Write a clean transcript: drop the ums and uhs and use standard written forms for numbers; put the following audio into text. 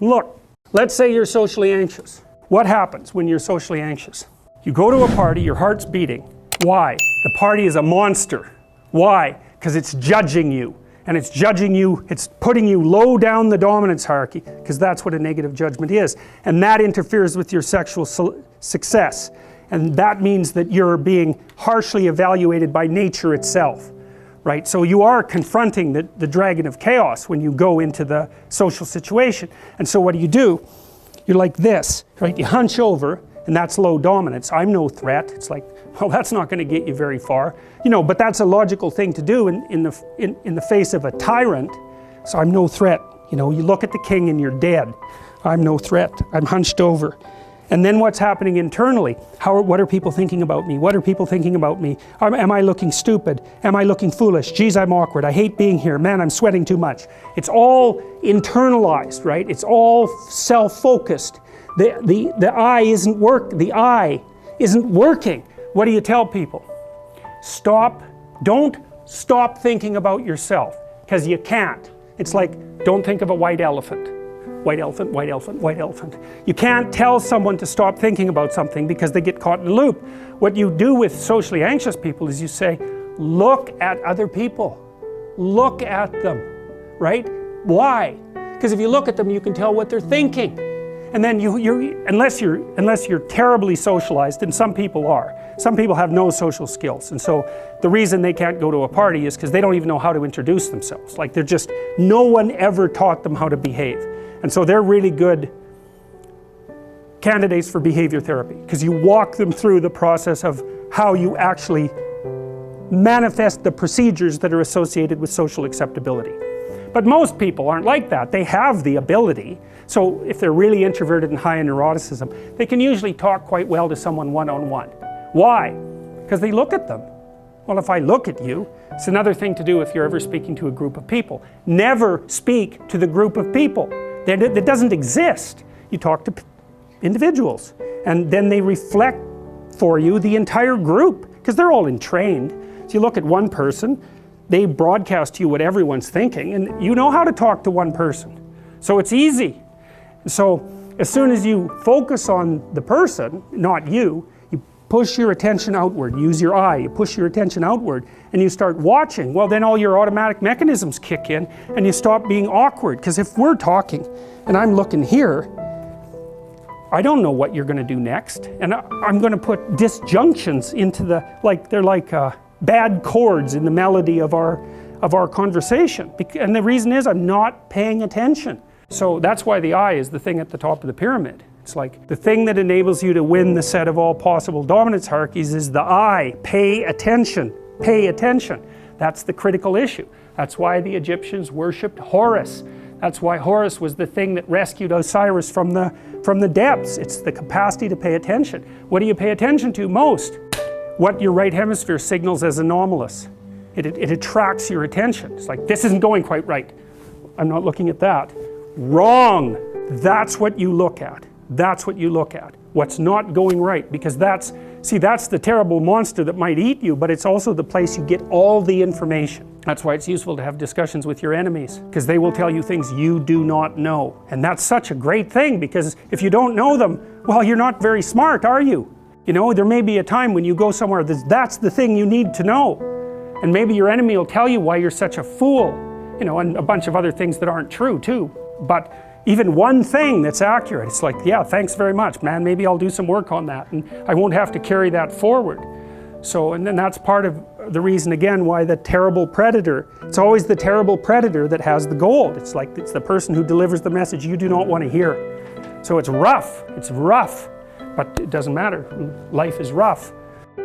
Look, let's say you're socially anxious. What happens when you're socially anxious? You go to a party, your heart's beating. Why? The party is a monster. Why? Because it's judging you. And it's judging you, it's putting you low down the dominance hierarchy, because that's what a negative judgment is. And that interferes with your sexual success. And that means that you're being harshly evaluated by nature itself. Right? So you are confronting the dragon of chaos when you go into the social situation. And so what do? You're like this, right? You hunch over, and that's low dominance. I'm no threat. It's like, well, that's not going to get you very far. You know, but that's a logical thing to do in the face of a tyrant. So I'm no threat. You know, you look at the king and you're dead. I'm no threat. I'm hunched over. And then what's happening internally? What are people thinking about me? What are people thinking about me? Am I looking stupid? Am I looking foolish? Geez, I'm awkward. I hate being here. Man, I'm sweating too much. It's all internalized, right? It's all self-focused. The eye isn't working. What do you tell people? Don't stop thinking about yourself, because you can't. It's like, don't think of a white elephant. White elephant, white elephant, white elephant. You can't tell someone to stop thinking about something because they get caught in a loop. What you do with socially anxious people is you say, look at other people. Look at them, right? Why? Because if you look at them, you can tell what they're thinking. And then unless you're terribly socialized, and some people are. Some people have no social skills, and so the reason they can't go to a party is because they don't even know how to introduce themselves. Like no one ever taught them how to behave. And so they're really good candidates for behavior therapy, because you walk them through the process of how you actually manifest the procedures that are associated with social acceptability. But most people aren't like that. They have the ability. So if they're really introverted and high in neuroticism, they can usually talk quite well to someone one-on-one. Why? Because they look at them. Well, if I look at you, it's another thing to do if you're ever speaking to a group of people. Never speak to the group of people. That doesn't exist. You talk to individuals, and then they reflect for you the entire group, because they're all entrained. So you look at one person, they broadcast to you what everyone's thinking, and you know how to talk to one person. So it's easy. So as soon as you focus on the person, not you, you push your attention outward, use your eye, you push your attention outward, and you start watching. Well, then all your automatic mechanisms kick in, and you stop being awkward. Because if we're talking, and I'm looking here, I don't know what you're going to do next, and I'm going to put disjunctions into they're like bad chords in the melody of our conversation. And the reason is I'm not paying attention. So that's why the eye is the thing at the top of the pyramid. It's like the thing that enables you to win the set of all possible dominance hierarchies is the eye. Pay attention. Pay attention. That's the critical issue. That's why the Egyptians worshipped Horus. That's why Horus was the thing that rescued Osiris from the depths. It's the capacity to pay attention. What do you pay attention to most? What your right hemisphere signals as anomalous. It attracts your attention. It's like, this isn't going quite right. I'm not looking at that. Wrong. That's what you look at. That's what you look at. What's not going right, because that's the terrible monster that might eat you, but it's also the place you get all the information. That's why it's useful to have discussions with your enemies, because they will tell you things you do not know. And that's such a great thing, because if you don't know them, well, you're not very smart, are you? You know, there may be a time when you go somewhere that's the thing you need to know. And maybe your enemy will tell you why you're such a fool, you know, and a bunch of other things that aren't true too. But even one thing that's accurate, it's like, yeah, thanks very much, man, maybe I'll do some work on that, and I won't have to carry that forward. So, and then that's part of the reason, again, why the terrible predator, it's always the terrible predator that has the gold. It's like, it's the person who delivers the message you do not want to hear. So it's rough, but it doesn't matter. Life is rough.